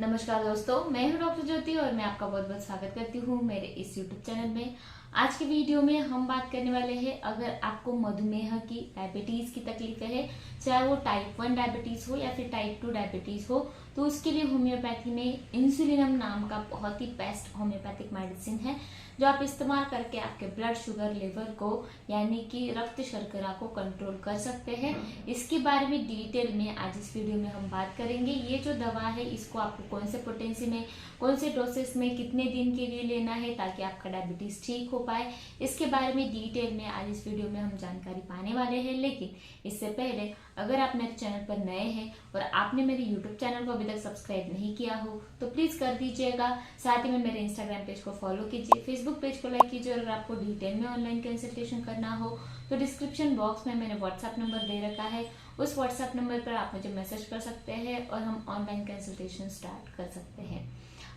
नमस्कार दोस्तों, मैं हूं डॉक्टर ज्योति और मैं आपका बहुत बहुत स्वागत करती हूं मेरे इस यूट्यूब चैनल में। आज की वीडियो में हम बात करने वाले हैं, अगर आपको मधुमेह की डायबिटीज की तकलीफें है, चाहे वो टाइप 1 डायबिटीज हो या फिर टाइप 2 डायबिटीज हो, तो उसके लिए होम्योपैथी में इंसुलिनम नाम का बहुत ही बेस्ट होम्योपैथिक मेडिसिन है जो आप इस्तेमाल करके आपके ब्लड शुगर लेवल को यानी कि रक्त शर्करा को कंट्रोल कर सकते हैं। इसके बारे में डिटेल में आज इस वीडियो में हम बात करेंगे। ये जो दवा है इसको आपको कौन से पोटेंसी में, कौन से डोसेस में, कितने दिन के लिए लेना है ताकि आपका डायबिटीज ठीक हो पाए, इसके बारे में डिटेल में आज इस वीडियो में हम जानकारी पाने वाले हैं। लेकिन इससे पहले अगर आप मेरे चैनल पर नए हैं और आपने मेरे यूट्यूब चैनल को अभी तक सब्सक्राइब नहीं किया हो तो प्लीज कर दीजिएगा। साथ ही में मेरे इंस्टाग्राम पेज को फॉलो कीजिए, फेसबुक पेज को लाइक कीजिए। अगर आपको डिटेल में ऑनलाइन कंसल्टेशन करना हो तो डिस्क्रिप्शन बॉक्स में मैंने व्हाट्सएप नंबर दे रखा है, उस व्हाट्सएप नंबर पर आप मुझे मैसेज कर सकते हैं और हम ऑनलाइन कंसल्टेशन स्टार्ट कर सकते हैं।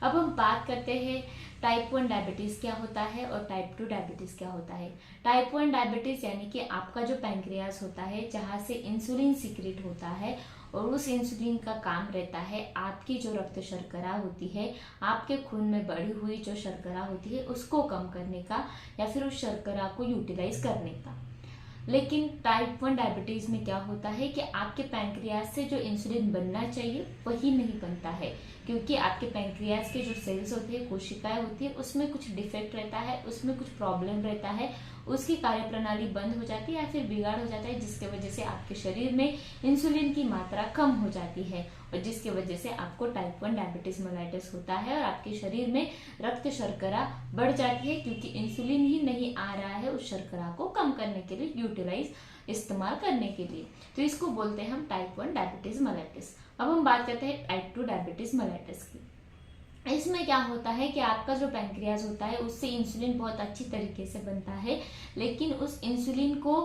अब हम बात करते हैं टाइप 1 डायबिटीज क्या होता है और टाइप 2 डायबिटीज क्या होता है। टाइप 1 डायबिटीज यानी कि आपका जो पैंक्रियास होता है जहाँ से इंसुलिन सीक्रेट होता है और उस इंसुलिन का काम रहता है आपकी जो रक्त शर्करा होती है, आपके खून में बढ़ी हुई जो शर्करा होती है उसको कम करने का या फिर उस शर्करा को यूटिलाइज करने का। लेकिन टाइप 1 डायबिटीज में क्या होता है कि आपके पैंक्रियास से जो इंसुलिन बनना चाहिए वही नहीं बनता है, क्योंकि आपके पैंक्रियास के जो सेल्स होते हैं, कोशिकाएं होती है, उसमें कुछ डिफेक्ट रहता है, उसमें कुछ प्रॉब्लम रहता है, उसकी कार्यप्रणाली बंद हो जाती है या फिर बिगाड़ हो जाता है, जिसके वजह से आपके शरीर में इंसुलिन की मात्रा कम हो जाती है और जिसके वजह से आपको टाइप 1 डायबिटीज मेलाइटिस होता है और आपके शरीर में रक्त शर्करा बढ़ जाती है, क्योंकि इंसुलिन ही नहीं आ रहा है उस शर्करा को कम करने के लिए, यूटिलाइज इस्तेमाल करने के लिए। तो इसको बोलते हैं हम टाइप 1 डायबिटीज मेलाइटिस। अब हम बात करते हैं टाइप 2 डायबिटीज मेलाइटिस की। इसमें क्या होता है कि आपका जो पैंक्रियाज होता है उससे इंसुलिन बहुत अच्छी तरीके से बनता है, लेकिन उस इंसुलिन को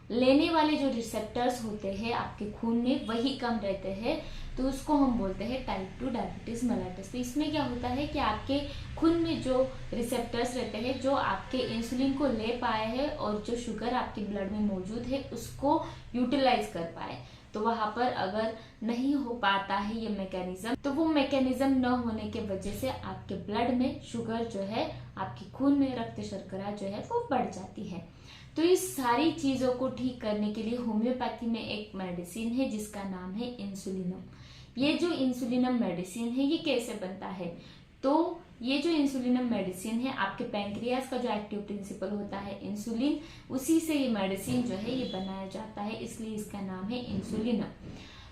लेने वाले जो रिसेप्टर्स होते हैं आपके खून में वही कम रहते हैं, तो उसको हम बोलते हैं टाइप 2 डायबिटीज मेलाइटिस। तो इसमें क्या होता है कि आपके खून में जो रिसेप्टर्स रहते हैं जो आपके इंसुलिन को ले पाए हैं और जो शुगर आपके ब्लड में मौजूद है उसको यूटिलाइज कर पाए, तो वहां पर अगर नहीं हो पाता है ये मैकेनिज्म, तो वो मैकेनिज्म न होने के वजह से आपके ब्लड में शुगर जो है, आपके खून में रक्त शर्करा जो है वो बढ़ जाती है। तो इस सारी चीजों को ठीक करने के लिए होम्योपैथी में एक मेडिसिन है जिसका नाम है इंसुलिनम। ये जो इंसुलिनम मेडिसिन है ये कैसे बनता है, तो ये जो इंसुलिनम मेडिसिन है आपके पैंक्रियास का जो एक्टिव प्रिंसिपल होता है इंसुलिन, उसी से ये मेडिसिन जो है ये बनाया जाता है, इसलिए इसका नाम है इंसुलिनम।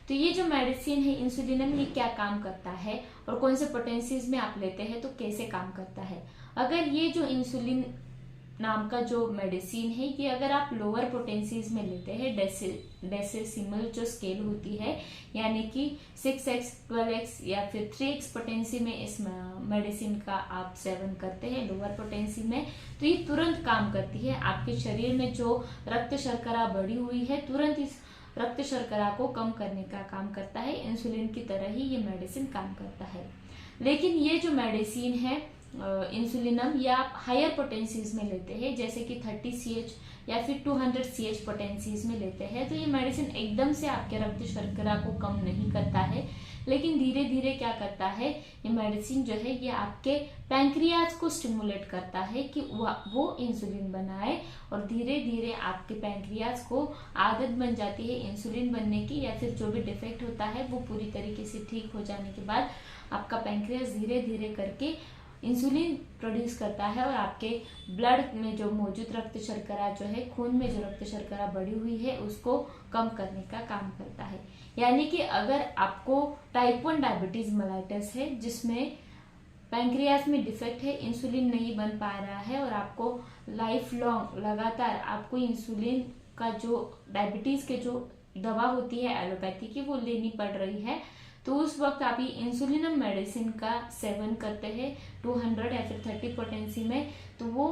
तो ये जो मेडिसिन है इंसुलिनम ये क्या काम करता है और कौन से पोटेंसीज में आप लेते हैं तो कैसे काम करता है। अगर ये जो इंसुलिन नाम का जो मेडिसिन है ये अगर आप लोअर पोटेंसीज में लेते हैं, डेसिमल जो स्केल होती है यानी कि 6x 12x या फिर 3x पोटेंसी में इस मेडिसिन का आप सेवन करते हैं लोअर पोटेंसी में, तो ये तुरंत काम करती है। आपके शरीर में जो रक्त शर्करा बढ़ी हुई है तुरंत इस रक्त शर्करा को कम करने का काम करता है। इंसुलिन की तरह ही ये मेडिसिन काम करता है। लेकिन ये जो मेडिसिन है इंसुलिनम या आप हायर पोटेंसीज में लेते हैं जैसे कि 30 CH या फिर 200 CH पोटेंसीज में लेते हैं, तो ये मेडिसिन एकदम से आपके रक्त शर्करा को कम नहीं करता है, लेकिन धीरे धीरे क्या करता है ये मेडिसिन जो है ये आपके पैंक्रियाज को स्टिमुलेट करता है कि वो इंसुलिन बनाए और धीरे धीरे आपके पैंक्रियाज को आदत बन जाती है इंसुलिन बनने की, या फिर जो भी डिफेक्ट होता है वो पूरी तरीके से ठीक हो जाने के बाद आपका पैंक्रियाज धीरे धीरे करके इंसुलिन प्रोड्यूस करता है और आपके ब्लड में जो मौजूद रक्त शर्करा जो है, खून में जो रक्त शर्करा बढ़ी हुई है उसको कम करने का काम करता है। यानी कि अगर आपको टाइप 1 डायबिटीज मेलाइटिस है जिसमें पैंक्रियास में डिफेक्ट है, इंसुलिन नहीं बन पा रहा है और आपको लाइफ लॉन्ग लगातार आपको इंसुलिन का जो डायबिटीज के जो दवा होती है एलोपैथी की वो लेनी पड़ रही है, तो उस वक्त आप ये इंसुलिनम मेडिसिन का सेवन करते हैं 200 या फिर 30 पोटेंसी में, तो वो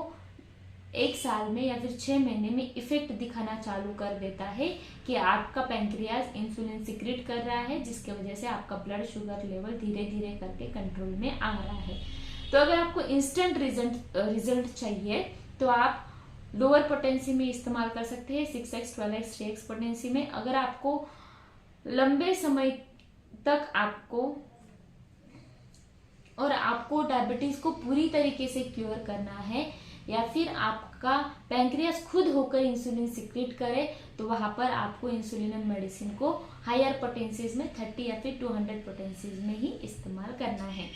1 साल में या फिर 6 महीने में इफेक्ट दिखाना चालू कर देता है कि आपका पैंक्रियाज इंसुलिन सिक्रेट कर रहा है, जिसके वजह से आपका ब्लड शुगर लेवल धीरे धीरे करके कंट्रोल में आ रहा है। तो अगर आपको इंस्टेंट रिजल्ट चाहिए तो आप लोअर पोटेंसी में इस्तेमाल कर सकते हैं 6x 12x 3x पोटेंसी में। अगर आपको लंबे समय तक आपको आपको डायबिटीज को पूरी तरीके से क्योर करना है या फिर आपका पैंक्रियास खुद होकर इंसुलिन सिक्रेट करे, तो वहां पर आपको इंसुलिन मेडिसिन को हायर पोटेंसीज में 30 या फिर 200 पोटेंसीज में ही इस्तेमाल करना है।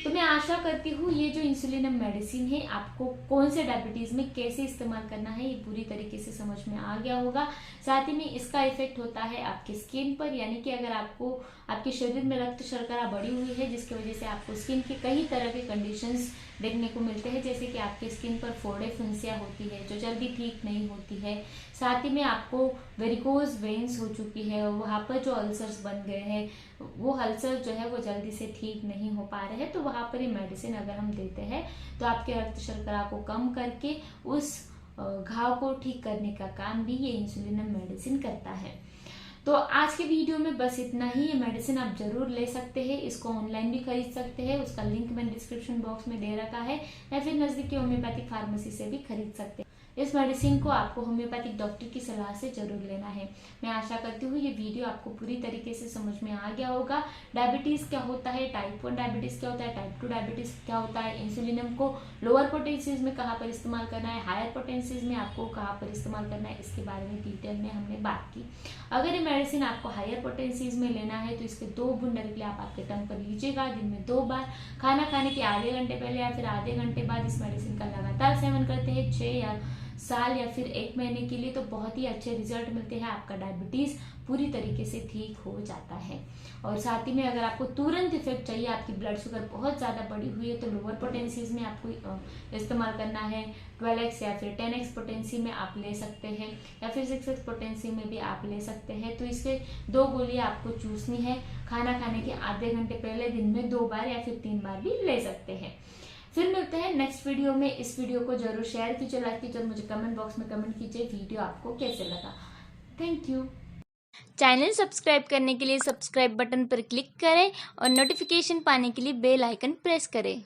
तो मैं आशा करती हूँ ये जो इंसुलिन मेडिसिन है आपको कौन से डायबिटीज में कैसे इस्तेमाल करना है ये पूरी तरीके से समझ में आ गया होगा। साथ ही में इसका इफेक्ट होता है आपकी स्किन पर, यानी कि अगर आपको आपके शरीर में रक्त शर्करा बढ़ी हुई है जिसकी वजह से आपको स्किन के कई तरह के कंडीशंस देखने को मिलते हैं, जैसे कि आपके स्किन पर फोड़े फुंसियाँ होती है जो जल्दी ठीक नहीं होती है। साथ ही में आपको वेरिकोज वेन्स हो चुकी है और वहाँ पर जो अल्सर्स बन गए हैं वो अल्सर जो है वो जल्दी से ठीक नहीं हो पा रहे हैं, तो वहाँ पर ये मेडिसिन अगर हम देते हैं तो आपके रक्त शर्करा को कम करके उस घाव को ठीक करने का काम भी ये इंसुलिन मेडिसिन करता है। तो आज के वीडियो में बस इतना ही। ये मेडिसिन आप जरूर ले सकते हैं, इसको ऑनलाइन भी खरीद सकते हैं, उसका लिंक मैंने डिस्क्रिप्शन बॉक्स में दे रखा है, या फिर नजदीकी होम्योपैथिक फार्मेसी से भी खरीद सकते हैं। इस मेडिसिन को आपको होम्योपैथिक डॉक्टर की सलाह से जरूर लेना है। मैं आशा करती हूँ ये वीडियो आपको पूरी तरीके से समझ में आ गया होगा। डायबिटीज क्या होता है, टाइप 1 डायबिटीज क्या होता है, टाइप 2 डायबिटीज क्या होता है, इंसुलिनम को लोअर पोटेंसीज में कहाँ पर इस्तेमाल करना है, हायर पोटेंसीज में आपको कहाँ पर इस्तेमाल करना है, इसके बारे में डिटेल में हमने बात की। अगर ये मेडिसिन आपको हायर पोटेंसीज में लेना है तो इसके 2 बूंद डायरेक्टली आप आपके टंग पर लीजिएगा दिन में 2 बार। खाना खाने के आधे घंटे पहले या फिर आधे घंटे बाद इस मेडिसिन का लगातार सेवन करते हैं 6 या साल या फिर 1 महीने के लिए, तो बहुत ही अच्छे रिजल्ट मिलते हैं, आपका डायबिटीज पूरी तरीके से ठीक हो जाता है। और साथ ही में अगर आपको तुरंत इफेक्ट चाहिए, आपकी ब्लड शुगर बहुत ज़्यादा बढ़ी हुई है, तो लोअर पोटेंसीज में आपको इस्तेमाल करना है। 12x या फिर 10x पोटेंसी में आप ले सकते हैं, या फिर 6x पोटेंसी में भी आप ले सकते हैं। तो इसके 2 गोलियां आपको चूसनी है, खाना खाने के आधे घंटे पहले दिन में 2 बार या फिर 3 बार भी ले सकते हैं। फिर मिलते हैं नेक्स्ट वीडियो में। इस वीडियो को जरूर शेयर कीजिए, लाइक कीजिए और मुझे कमेंट बॉक्स में कमेंट कीजिए वीडियो आपको कैसे लगा। Thank you. चैनल सब्सक्राइब करने के लिए सब्सक्राइब बटन पर क्लिक करें और नोटिफिकेशन पाने के लिए बेल आइकन प्रेस करें।